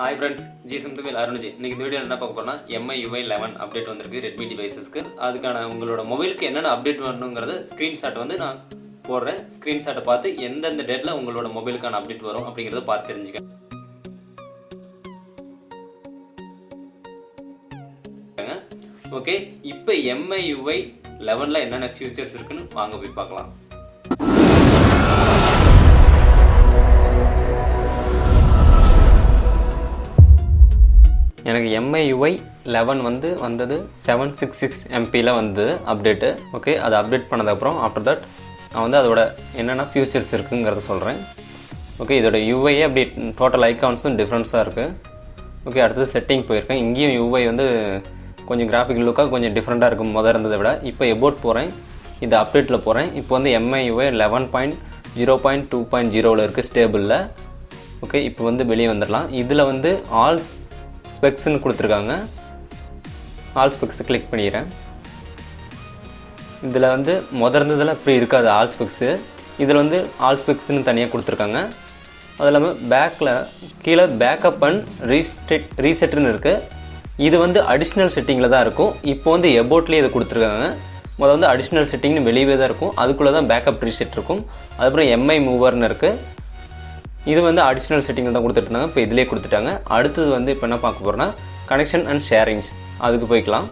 Hi friends, gsmcomtech Arunji. இன்னைக்கு இந்த வீடியோல என்ன பார்க்க போறோம்னா MIUI 11 அப்டேட் வந்திருக்கு Redmi டிவைसेसக்கு. அதுக்கான உங்களோட மொபைலுக்கு என்னென்ன அப்டேட் வரணும்ங்கறத ஸ்கிரீன்ஷாட் வந்து நான் போடுறேன். ஸ்கிரீன்ஷாட்டை பார்த்து எந்தெந்த டேட்ல உங்களோட மொபைலுக்கான அப்டேட் வரும் அப்படிங்கறத பார்த்து தெரிஞ்சுக்கங்க. ஓகே, இப்போ MIUI 11ல என்னென்ன ஃபீச்சர்ஸ் இருக்குன்னு வாங்க போய் பார்க்கலாம். எனக்கு MIUI 11 வந்தது 766 MPல வந்து அப்டேட்டு. ஓகே, அதை அப்டேட் பண்ணதுக்கப்புறம் ஆஃப்டர் தட் நான் வந்து அதோட என்னென்ன ஃபியூச்சர்ஸ் இருக்குங்கிறத சொல்கிறேன். ஓகே, இதோட யூஐயே அப்படி டோட்டல் ஐக்கான்ஸும் டிஃப்ரென்ஸாக இருக்குது. ஓகே, அடுத்தது செட்டிங் போயிருக்கேன். இங்கேயும் யூஐ வந்து கொஞ்சம் கிராஃபிக் லுக்காக கொஞ்சம் டிஃப்ரெண்ட்டாக இருக்கும் முதல் இருந்ததை விட. இப்போ எபோட் போகிறேன், இது அப்டேட்டில் போகிறேன். இப்போ வந்து MIUI 11.0.2.0வில் இருக்குது ஸ்டேபிளில். ஓகே, இப்போ வந்து வெளியே வந்துடலாம். இதில் வந்து ஆல் ஸ்பெக்ஸ்ன்னு கொடுத்துருக்காங்க. ஆல் ஸ்பெக்ஸ் கிளிக் பண்ணிடுறேன். இதில் வந்து இருந்ததில் இப்படி இருக்காது ஆல் ஸ்பெக்ஸு. இதில் வந்து ஆல் ஸ்பெக்ஸ்ன்னு தனியாக கொடுத்துருக்காங்க. அது இல்லாமல் பேக்கில் கீழே பேக்கப் அண்ட் ரீசெட்டுன்னு இருக்குது. இது வந்து அடிஷ்னல் செட்டிங்கில் தான் இருக்கும். இப்போ வந்து எபோட்லேயே இதை கொடுத்துருக்காங்க. வந்து அடிஷ்னல் செட்டிங்னு வெளியே தான் இருக்கும். அதுக்குள்ளே தான் பேக்கப் ரீசெட் இருக்கும். அதுக்கப்புறம் MI மூவர்னு இருக்குது. இது வந்து அடிஷ்னல் செட்டிங் தான் கொடுத்துட்ருந்தாங்க. இப்போ இதிலே கொடுத்துட்டாங்க. அடுத்தது வந்து இப்போ என்ன பார்க்க போகிறோன்னா கனெக்ஷன் அண்ட் ஷேரிங்ஸ், அதுக்கு போய்க்கலாம்.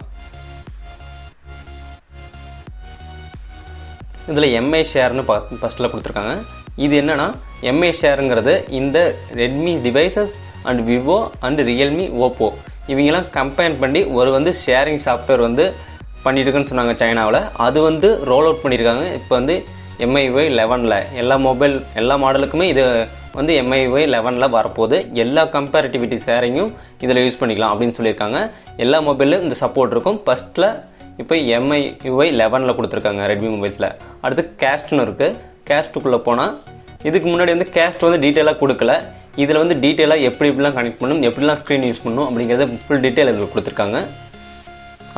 இதில் MI ஷேர்னு ஃபஸ்ட்டில் கொடுத்துருக்காங்க. இது என்னென்னா MI ஷேருங்கிறது இந்த Redmi devices and Vivo and Realme Oppo இவங்கெல்லாம் கம்பேர் பண்ணி ஒரு வந்து ஷேரிங் சாஃப்ட்வேர் வந்து பண்ணிட்டுருக்குன்னு சொன்னாங்க சைனாவில். அது வந்து ரோல் அவுட் பண்ணியிருக்காங்க. இப்போ வந்து MIUI 11ல் எல்லா மாடலுக்குமே இது வந்து MIUI 11ல் வரப்போகுது. எல்லா கம்பேரிட்டிவிட்டி ஷேரிங்கும் இதில் யூஸ் பண்ணிக்கலாம் அப்படின்னு சொல்லியிருக்காங்க. எல்லா மொபைலும் இந்த சப்போர்ட் இருக்கும். ஃபஸ்ட்டில் இப்போ MIUI 11ல் கொடுத்துருக்காங்க ரெட்மி மொபைல்ஸில். அடுத்து கேஸ்ட்னு இருக்குது. கேஸ்ட்டுக்குள்ளே போனால் இதுக்கு முன்னாடி வந்து கேஸ்ட் வந்து டீட்டெயிலாக கொடுக்கல. இதில் வந்து டீட்டெயிலாக எப்படிலாம் கனெக்ட் பண்ணணும், எப்படிலாம் ஸ்க்ரீன் யூஸ் பண்ணணும் அப்படிங்கிறத ஃபுல் டீட்டெயில் இதில் கொடுத்துருக்காங்க.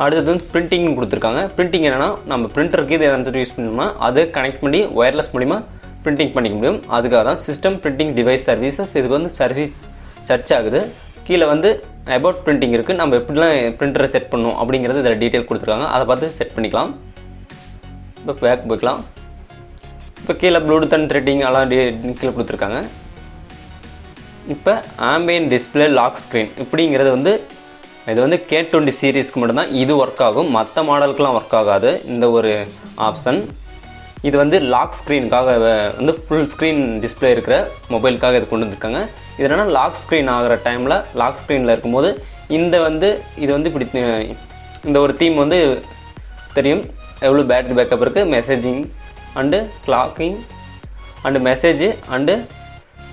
அடுத்தது வந்து பிரிண்டிங்னு கொடுத்துருக்காங்க. பிரிண்டிங் என்னென்னா நம்ம பிரிண்டருக்கு இது எதாவது யூஸ் பண்ணணும்னா அதை கனெக்ட் பண்ணி ஒயர்லெஸ் மூலிமா பிரிண்டிங் பண்ணிக்க முடியும். அதுக்காக தான் சிஸ்டம் பிரிண்டிங் டிவைஸ் சர்வீசஸ். இதுக்கு வந்து சர்வீஸ் சர்ச் ஆகுது. கீழே வந்து அபவுட் பிரிண்டிங் இருக்குது. நம்ம எப்படிலாம் பிரிண்டரை செட் பண்ணணும் அப்படிங்கிறது இதில் டீட்டெயில் கொடுத்துருக்காங்க. அதை பார்த்து செட் பண்ணிக்கலாம். இப்போ பேக் போய்க்கலாம். இப்போ கீழே ப்ளூடூத் அண்ட் த்ரெட்டிங் எல்லாம் கீழே கொடுத்துருக்காங்க. இப்போ ஆம்பியன்ட் டிஸ்பிளே லாக் ஸ்க்ரீன் இப்படிங்கிறது வந்து இது வந்து K20 சீரீஸ்க்கு மட்டும்தான் இது ஒர்க் ஆகும். மற்ற மாடலுக்குலாம் ஒர்க் ஆகாது இந்த ஒரு ஆப்ஷன். இது வந்து லாக் ஸ்க்ரீனுக்காக வந்து ஃபுல் ஸ்க்ரீன் டிஸ்பிளே இருக்கிற மொபைலுக்காக இது கொண்டு வந்திருக்காங்க. இது என்னென்னா லாக் ஸ்க்ரீன் ஆகிற டைமில் லாக் ஸ்க்ரீனில் இருக்கும்போது இது வந்து இப்படி இந்த ஒரு தீம் வந்து தெரியும். எவ்வளோ பேட்டரி பேக்கப் இருக்குது, messaging and clocking and message and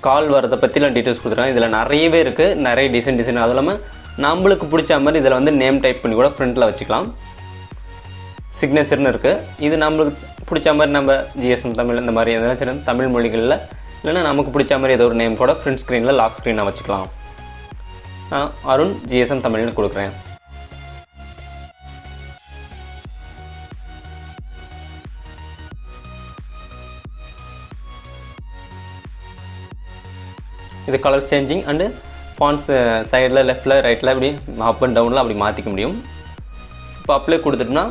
call வரதை பற்றிலாம் டீட்டெயில்ஸ் கொடுத்துருக்காங்க. இதில் நிறையவே இருக்குது, நிறைய டிசைன். அது இல்லாமல் நம்மளுக்கு பிடிச்ச மாதிரி இதில் வந்து நேம் டைப் பண்ணி கூட ஃப்ரண்ட்டில் வச்சுக்கலாம். சிக்னேச்சர்னு இருக்குது. இது நம்மளுக்கு பிடிச்ச மாதிரி நம்ம GSM தமிழ் இந்த மாதிரி எதனா சரி தமிழ் மொழிகளில் இல்லைன்னா நமக்கு பிடிச்ச மாதிரி ஏதோ ஒரு நேம் கூட ஃப்ரண்ட் ஸ்க்ரீனில் லாக் ஸ்க்ரீனாக வச்சுக்கலாம். நான் அருண் GSM தமிழ்னு கொடுக்குறேன். இது கலர் சேஞ்சிங் அண்டு ஃபான்ட்ஸ் சைடில் லெஃப்டில் ரைட்டில் இப்படி அப் அண்ட் டவுனில் அப்படி மாற்றிக்க முடியும். இப்போ அப்ளை கொடுத்துட்டோம்னா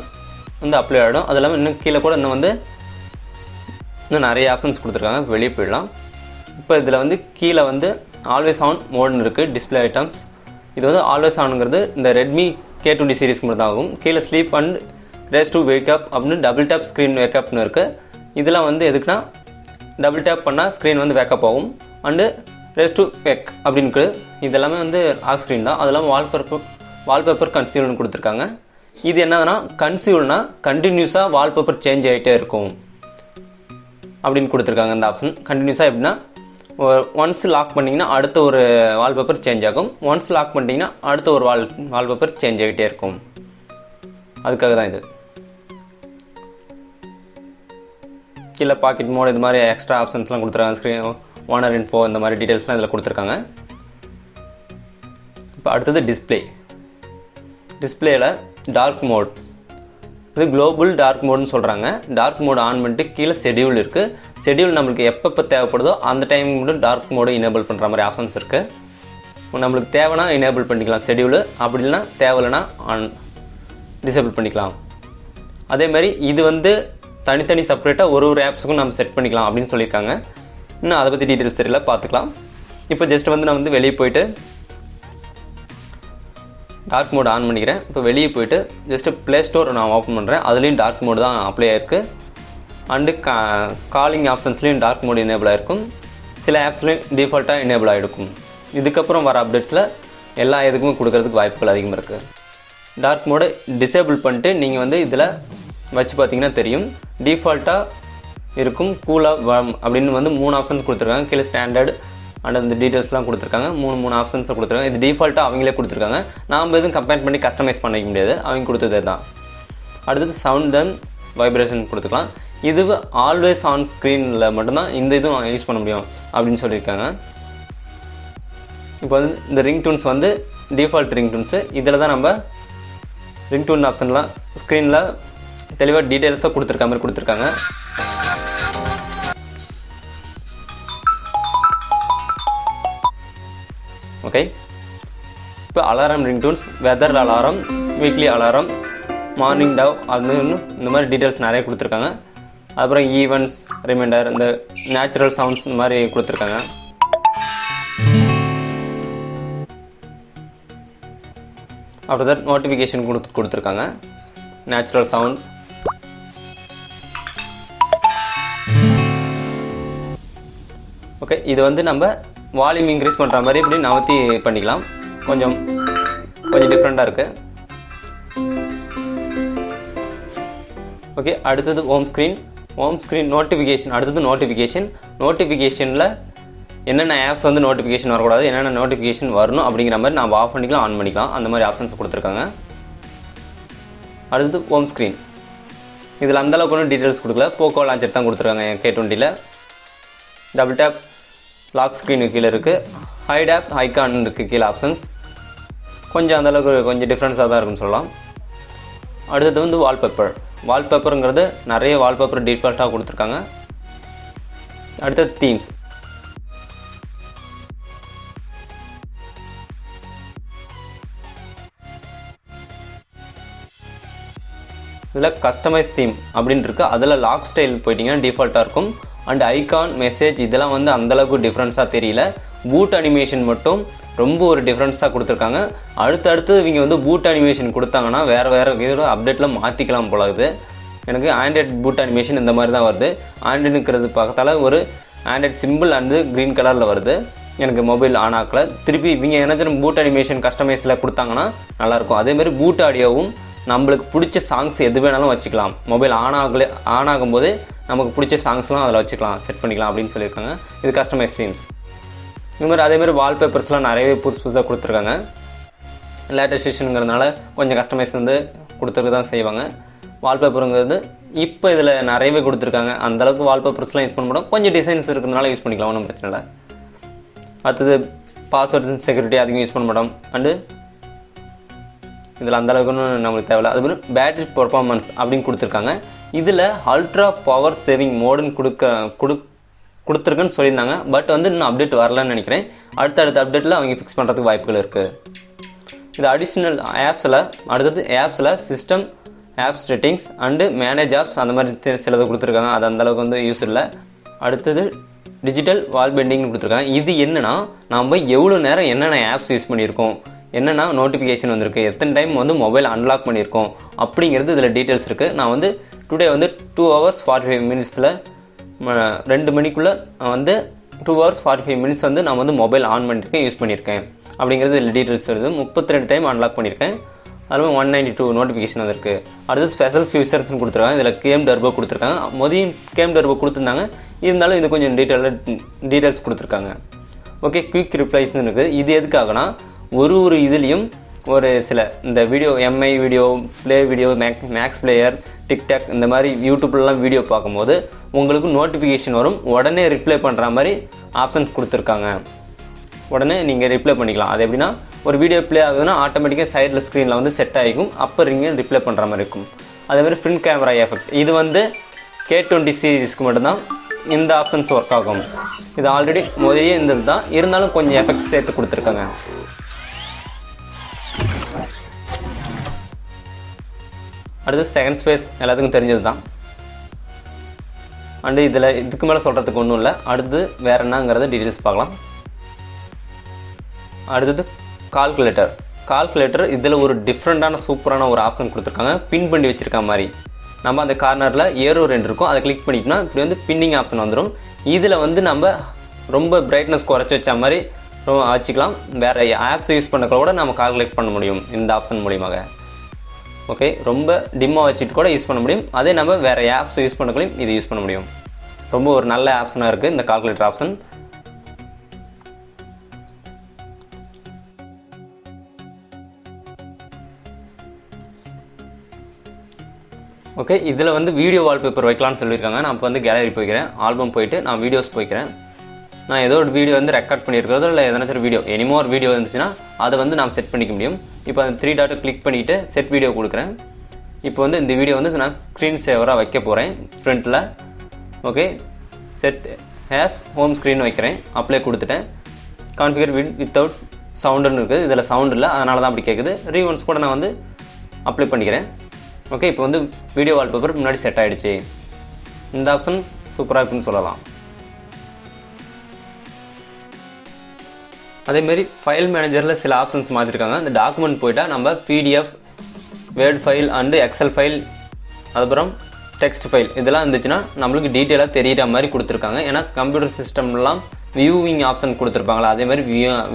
வந்து அப்ளை ஆகிடும். அது இல்லாமல் இன்னும் கீழே கூட இன்னும் நிறைய ஆப்ஷன்ஸ் கொடுத்துருக்காங்க. வெளியே போயிடலாம். இப்போ இதில் வந்து கீழே வந்து ஆல்வேஸ் ஆன் மோடுன்னு இருக்குது. டிஸ்பிளே ஐட்டம்ஸ் இது வந்து ஆல்வேஸ் ஆனுங்கிறது இந்த ரெட்மி K20 சீரீஸ்க்கு மட்டும் தான் ஆகும். கீழே sleep and race to wake up அப்படின்னு டபுள் டேப் ஸ்க்ரீன் வேக்கப்னு இருக்குது. இதெல்லாம் வந்து எதுக்குன்னா டபுள் டேப் பண்ணால் ஸ்க்ரீன் வந்து வேக்கப் ஆகும். அண்டு ரேஸ் டு வேக் அப்படின்னு இதெல்லாமே வந்து லாக் ஸ்க்ரீன் தான். அது இல்லாமல் வால்பேப்பர் கன்சியூல்னு கொடுத்துருக்காங்க. இது என்னதுன்னா கன்சியூல்னா கண்டினியூஸாக வால்பேப்பர் சேஞ்ச் ஆகிட்டே இருக்கும் அப்படின்னு கொடுத்துருக்காங்க. இந்த ஆப்ஷன் கண்டினியூஸாக எப்படின்னா ஒன்ஸ் லாக் பண்ணிங்கன்னா அடுத்த ஒரு வால்பேப்பர் சேஞ்ச் ஆகும். ஒன்ஸ் லாக் பண்ணிட்டீங்கன்னா அடுத்த ஒரு வால்பேப்பர் சேஞ்ச் ஆகிட்டே இருக்கும். அதுக்காக தான் இது. கீழே பாக்கெட் மோட் இது மாதிரி எக்ஸ்ட்ரா ஆப்ஷன்ஸ்லாம் கொடுத்துருக்காங்க. ஸ்க்ரீன் ஓனர் இன்ஃபோ இந்த மாதிரி டீட்டெயில்ஸ்லாம் இதில் கொடுத்துருக்காங்க. இப்போ அடுத்தது டிஸ்பிளேயில் டார்க் மோட், இது குளோபல் டார்க் மோட்னு சொல்கிறாங்க. டார்க் மோட் ஆன் பண்ணிட்டு கீழே ஷெடியூல் இருக்குது. ஷெடியூல் நம்மளுக்கு எப்பப்போ தேவைப்படுதோ அந்த டைம் மட்டும் டார்க் மோடு எனேபிள் பண்ணுற மாதிரி ஆப்ஷன்ஸ் இருக்குது. நம்மளுக்கு தேவைன்னா எனேபிள் பண்ணிக்கலாம் ஷெடியூலு, அப்படி இல்லைனா தேவையில்லைனா டிசேபிள் பண்ணிக்கலாம். அதே மாதிரி இது வந்து தனித்தனி செப்பரேட்டாக ஒரு ஆப்ஸுக்கும் நம்ம செட் பண்ணிக்கலாம் அப்படின்னு சொல்லியிருக்காங்க. இன்னும் அதை பற்றி டீட்டெயில்ஸ் தெரியல, பார்த்துக்கலாம். இப்போ ஜஸ்ட் வந்து நான் வந்து வெளியே போயிட்டு டார்க் மோட் ஆன் பண்ணிக்கிறேன். இப்போ வெளியே போயிட்டு ஜஸ்ட்டு ப்ளே ஸ்டோர் நான் ஓப்பன் பண்ணுறேன். அதுலேயும் டார்க் மோடு தான் அப்ளை ஆகிருக்கு. அண்டு காலிங் ஆப்ஷன்ஸ்லேயும் டார்க் மோடு எனேபிள் ஆகிருக்கும். சில ஆப்ஸ்லேயும் டிஃபால்ட்டாக எனேபிள் ஆகிருக்கும். இதுக்கப்புறம் வர அப்டேட்ஸில் எல்லா இதுக்குமே கொடுக்கறதுக்கு வாய்ப்புகள் அதிகமாக இருக்குது. டார்க் மோடு டிசேபிள் பண்ணிட்டு நீங்கள் வந்து இதில் வச்சு பார்த்தீங்கன்னா தெரியும். டிஃபால்ட்டாக இருக்கும் கூலாக வார்ம் அப்படின்னு வந்து 3 ஆப்ஷன்ஸ் கொடுத்துருக்காங்க. கீழே ஸ்டாண்டர்ட் அண்ட் அந்த டீட்டெயில்ஸ்லாம் கொடுத்துருக்காங்க. மூணு ஆப்ஷன்ஸை கொடுத்துருக்காங்க. இது டிஃபால்ட்டாக அவங்களே கொடுத்துருக்காங்க. நாம் எதுவும் கம்பேர் பண்ணி கஸ்டமைஸ் பண்ணிக்க முடியாது, அவங்க கொடுத்ததே தான். அடுத்தது சவுண்ட் அண்ட் வைப்ரேஷன் கொடுத்துக்கலாம். இது ஆல்வேஸ் ஆன் ஸ்க்ரீனில் மட்டும்தான் இந்த இதுவும் யூஸ் பண்ண முடியும் அப்படின்னு சொல்லியிருக்காங்க. இப்போ வந்து இந்த ரிங்டூன்ஸ் வந்து டிஃபால்ட் ரிங்டூன்ஸு. இதில் தான் நம்ம ரிங்டூன் ஆப்ஷன்லாம் ஸ்க்ரீனில் தெளிவாக டீட்டெயில்ஸாக கொடுத்துருக்க மாதிரி கொடுத்துருக்காங்க. ஓகே, இப்போ alarm ringtones, weather alarm, weekly alarm, morning dew, அது இந்த மாதிரி டீட்டெயில்ஸ் நிறைய கொடுத்துருக்காங்க. அப்புறம் ஈவெண்ட்ஸ், ரிமைண்டர், இந்த நேச்சுரல் சவுண்ட்ஸ் இந்த மாதிரி கொடுத்துருக்காங்க. அப்புறம் தான் நோட்டிஃபிகேஷன் கொடுத்துருக்காங்க. Natural sound, okay. இது வந்து நம்ம வால்யூம் இன்க்ரீஸ் பண்ணுற மாதிரி இப்படி நவத்தி பண்ணிக்கலாம். கொஞ்சம் டிஃப்ரெண்ட்டாக இருக்குது. ஓகே, அடுத்தது ஹோம் ஸ்க்ரீன் நோட்டிஃபிகேஷன். அடுத்தது நோட்டிஃபிகேஷனில் என்னென்ன ஆப்ஸ் வந்து நோட்டிஃபிகேஷன் வரக்கூடாது, என்னென்ன நோட்டிஃபிகேஷன் வரணும் அப்படிங்கிற மாதிரி நம்ம ஆஃப் பண்ணிக்கலாம், ஆன் பண்ணிக்கலாம். அந்த மாதிரி ஆப்ஷன்ஸ் கொடுத்துருக்காங்க. அடுத்தது ஹோம் ஸ்க்ரீன். இதில் அந்தளவுக்கு ஒன்றும் டீட்டெயில்ஸ் கொடுக்கல. போக்கோ லான்ச்சர் தான் கொடுத்துருக்காங்க K20. டபுள் டேப் லாக் ஸ்க்ரீனுக்கு கீழே இருக்குது. ஹைட் ஆப், ஐகான் இருக்குது கீழே ஆப்ஷன்ஸ். கொஞ்சம் அந்தளவுக்கு கொஞ்சம் டிஃப்ரென்ஸாக தான் இருக்குன்னு சொல்லலாம். அடுத்தது வந்து வால்பேப்பருங்கிறது நிறைய வால்பேப்பர் டிஃபால்ட்டாக கொடுத்துருக்காங்க. அடுத்தது தீம்ஸ். இதில் கஸ்டமைஸ் தீம் அப்படின்னு இருக்குது. அதில் லாக் ஸ்டைல் போயிட்டிங்கன்னா டிஃபால்ட்டாக இருக்கும். அண்ட் ஐகான், மெசேஜ் இதெல்லாம் வந்து அந்தளவுக்கு டிஃப்ரென்ஸாக தெரியல. பூட் அனிமேஷன் மட்டும் ரொம்ப ஒரு டிஃப்ரென்ஸாக கொடுத்துருக்காங்க. அடுத்தடுத்து இவங்க வந்து பூட் அனிமேஷன் கொடுத்தாங்கன்னா வேறு இதோட அப்டேட்டில் மாற்றிக்கலாம் போலாகுது. எனக்கு ஆண்ட்ராய்ட் பூட் அனிமேஷன் இந்த மாதிரி தான் வருது. ஆண்ட்ராய்டுங்கிறது பக்கத்தால் ஒரு ஆண்ட்ராய்ட் சிம்பிள் அண்டு க்ரீன் கலரில் வருது. எனக்கு மொபைல் ஆன் ஆக்கல. திருப்பி இவங்க என்ன பூட் அனிமேஷன் கஸ்டமைஸில் கொடுத்தாங்கன்னா நல்லாயிருக்கும். அதேமாதிரி பூட் ஆடியோவும் நம்மளுக்கு பிடிச்ச சாங்ஸ் எது வேணாலும் வச்சுக்கலாம். மொபைல் ஆன் ஆகும்போது நமக்கு பிடிச்ச சாங்ஸ்லாம் அதில் வச்சுக்கலாம், செட் பண்ணிக்கலாம் அப்படின்னு சொல்லியிருக்காங்க. இது கஸ்டமைஸ் தீம்ஸ். இது மாதிரி அதேமாதிரி வால்பேப்பர்ஸ்லாம் நிறையவே புதுசாக கொடுத்துருக்காங்க. லேட்டஸ்ட் விஷயங்கிறதுனால கொஞ்சம் கஸ்டமைஸ் வந்து கொடுத்துட்டு தான் செய்வாங்க. வால்பேப்பருங்கிறது இப்போ இதில் நிறையவே கொடுத்துருக்காங்க. அந்தளவுக்கு வால்பேப்பர்ஸ்லாம் யூஸ் பண்ண மாட்டோம். கொஞ்சம் டிசைன்ஸ் இருக்கிறதுனால யூஸ் பண்ணிக்கலாம், ஒன்றும் பிரச்சனை இல்லை. அடுத்தது பாஸ்வேர்ட்ஸ் செக்யூரிட்டி அதிகம் யூஸ் பண்ண மாட்டோம். அண்டு இதில் அந்தளவுக்கு ஒன்றும் நம்மளுக்கு தேவையில்லை. அதுமாதிரி பேட்டரி பர்ஃபார்மன்ஸ் அப்படின்னு கொடுத்துருக்காங்க. இதில் அல்ட்ரா பவர் சேவிங் மோடுன்னு கொடுத்துருக்குன்னு சொல்லியிருந்தாங்க. பட் வந்து இன்னும் அப்டேட் வரலன்னு நினைக்கிறேன். அடுத்த அப்டேட்டில் அவங்க ஃபிக்ஸ் பண்ணுறதுக்கு வாய்ப்புகள் இருக்குது. இது அடிஷ்னல் ஆப்ஸில் system apps settings and manage apps அந்த மாதிரி சிலது கொடுத்துருக்காங்க. அது அந்தளவுக்கு வந்து யூஸ் இல்லை. அடுத்தது டிஜிட்டல் வால் பெண்டிங்னு கொடுத்துருக்காங்க. இது என்னென்னா நம்ம எவ்வளோ நேரம் என்னென்ன ஆப்ஸ் யூஸ் பண்ணியிருக்கோம், என்னென்னா நோட்டிஃபிகேஷன் வந்திருக்கு, எத்தனை டைம் வந்து மொபைல் அன்லாக் பண்ணியிருக்கோம் அப்படிங்கிறது இதில் டீட்டெயில்ஸ் இருக்குது. நான் வந்து டுடே வந்து 2 hours 45 minutes 2 மணிக்குள்ளே வந்து 2 hours 45 minutes வந்து நான் வந்து மொபைல் ஆன் பண்ணியிருக்கேன், யூஸ் பண்ணியிருக்கேன் அப்படிங்கிறது இதில் டீட்டெயில்ஸ் வருது. 32 டைம் அன்லாக் பண்ணியிருக்கேன். அதுவும் 192 நோட்டிஃபிகேஷன் வந்திருக்கு. அடுத்து ஸ்பெஷல் ஃபியூச்சர்ஸ்னு கொடுத்துருக்காங்க. இதில் கேம் டர்போ கொடுத்துருக்காங்க. மொதல் கேம் டர்போ கொடுத்துருந்தாங்க, இருந்தாலும் இது கொஞ்சம் டீட்டெயில்ஸ் கொடுத்துருக்காங்க. ஓகே, குயிக் ரிப்ளைஸ்னு இருக்குது. இது எதுக்காகனா ஒரு இதுலேயும் ஒரு சில இந்த video MI video, play video, max player, TikTok இந்த மாதிரி யூடியூப்லலாம் வீடியோ பார்க்கும்போது உங்களுக்கு நோட்டிஃபிகேஷன் வரும். உடனே ரிப்ளை பண்ணுற மாதிரி ஆப்ஷன்ஸ் கொடுத்துருக்காங்க. உடனே நீங்கள் ரிப்ளை பண்ணிக்கலாம். அது எப்படின்னா ஒரு வீடியோ ப்ளே ஆகுதுன்னா ஆட்டோமேட்டிக்காக சைடில் ஸ்க்ரீனில் வந்து செட் ஆகிக்கும். அப்போ நீங்கள் ரிப்ளை பண்ணுற மாதிரி இருக்கும். அதேமாதிரி ஃப்ரண்ட் கேமரா எஃபெக்ட் இது வந்து K20 சீரீஸ்க்கு மட்டும்தான் இந்த ஆப்ஷன்ஸ் ஒர்க் ஆகும். இது ஆல்ரெடி முதலே இருந்தது தான், இருந்தாலும் கொஞ்சம் எஃபெக்ட் சேர்த்து கொடுத்துருக்காங்க. அடுத்து செகண்ட் ஸ்பேஸ் எல்லாத்துக்கும் தெரிஞ்சது தான். அண்டு இதில் இதுக்கு மேலே சொல்கிறதுக்கு ஒன்றும் இல்லை. அடுத்து வேறு என்னங்கிறத டீட்டெயில்ஸ் பார்க்கலாம். அடுத்தது கால்குலேட்டர் இதில் ஒரு டிஃப்ரெண்ட்டான சூப்பரான ஒரு ஆப்ஷன் கொடுத்துருக்காங்க. பின் பண்ணி வச்சுருக்க மாதிரி. நம்ம அந்த கார்னரில் ஏரோ 2 இருக்கும், அதை கிளிக் பண்ணிட்டோம்னா இப்படி வந்து பின்னிங் ஆப்ஷன் வந்துடும். இதில் வந்து நம்ம ரொம்ப பிரைட்னஸ் குறைச்சி வச்ச மாதிரி வச்சுக்கலாம். வேறு ஆப்ஸ் யூஸ் பண்ண கூட நம்ம கால்குலேட் பண்ண முடியும் இந்த ஆப்ஷன் மூலியமாக. ஓகே, ரொம்ப டிம்மாக வச்சுட்டு கூட யூஸ் பண்ண முடியும். அதே நம்ம வேறு ஆப்ஸ் யூஸ் பண்ணக்களையும் இது யூஸ் பண்ண முடியும். ரொம்ப ஒரு நல்ல ஆப்ஷனாக இருக்குது இந்த கால்குலேட்டர் ஆப்ஷன். ஓகே, இதில் வந்து வீடியோ வால்பேப்பர் வைக்கலான்னு சொல்லியிருக்காங்க. நான் இப்போ வந்து கேலரி போய்க்கிறேன், ஆல்பம் போயிட்டு நான் வீடியோஸ் போய்க்கிறேன். நான் ஏதோ ஒரு வீடியோ வந்து ரெக்கார்ட் பண்ணியிருக்கிறதோ இல்லை எதனாச்சும் வீடியோ எனிமோர் வீடியோ இருந்துச்சுன்னா அதை வந்து நாம் செட் பண்ணிக்க முடியும். இப்போ அந்த 3 டாட்டை கிளிக் பண்ணிவிட்டு செட் வீடியோ கொடுக்குறேன். இப்போ வந்து இந்த வீடியோ வந்து நான் ஸ்க்ரீன் சேவராக வைக்க போகிறேன் ஃப்ரண்ட்டில். Okay, set has home screen வைக்கிறேன். அப்ளை கொடுத்துட்டேன். கான்ஃபிகர் வித்தவுட் சவுண்டுன்னு இருக்குது. இதில் சவுண்ட் இல்லை, அதனால தான் அப்படி கேட்குது. ரீவன்ஸ் கூட நான் வந்து அப்ளை பண்ணிக்கிறேன். ஓகே, இப்போ வந்து வீடியோ வால்பேப்பர் முன்னாடி செட் ஆகிடுச்சு. இந்த ஆப்ஷன் சூப்பராக இருக்குன்னு சொல்லலாம். அதேமாரி ஃபைல் மேனேஜரில் சில ஆப்ஷன்ஸ் மாற்றிருக்காங்க. இந்த டாக்குமெண்ட் போய்ட்டால் நம்ம PDF, Word file and Excel file, அதுக்கப்புறம் டெக்ஸ்ட் ஃபைல் இதெல்லாம் இருந்துச்சுன்னா நம்மளுக்கு டீட்டெயிலாக தெரிகிற மாதிரி கொடுத்துருக்காங்க. ஏன்னா கம்ப்யூட்டர் சிஸ்டம்லாம் வியூவிங் ஆப்ஷன் கொடுத்துருப்பாங்களா, அதே மாதிரி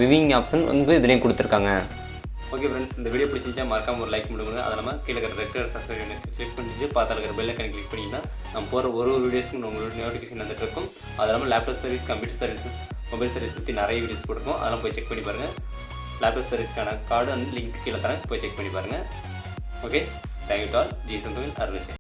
வியூவிங் ஆப்ஷன் வந்து இதுலேயும் கொடுத்துருக்காங்க. ஓகே ஃப்ரெண்ட்ஸ், இந்த வீடியோ பிடிச்சிச்சா மறக்காம ஒரு லைக் பண்ணுங்க. அதை நம்ம கீழே இருக்கிற ரெட் கலர் சப்ஸ்கிரைப் கிளிக் பண்ணிட்டு பார்த்தால இருக்கிற பெல் ஐக்கானை கிளிக் பண்ணிங்கன்னா நம்ம போகிற ஒரு வீடியோஸுக்கு உங்களுக்கு நோட்டிஃபிகேஷன் வந்துட்டு இருக்கும். அது இல்லாமல் laptop service, computer service, mobile service பற்றி நிறைய வீடியோஸ் போட்டிருக்கோம். அதெல்லாம் போய் செக் பண்ணி பாருங்கள். லேப்டாப் சர்வீஸ்க்கான கார்டு அண்ட் லிங்க் கீழே தரேன், போய் செக் பண்ணி பாருங்கள். Okay, thank you to all. gsmcomtech Arun.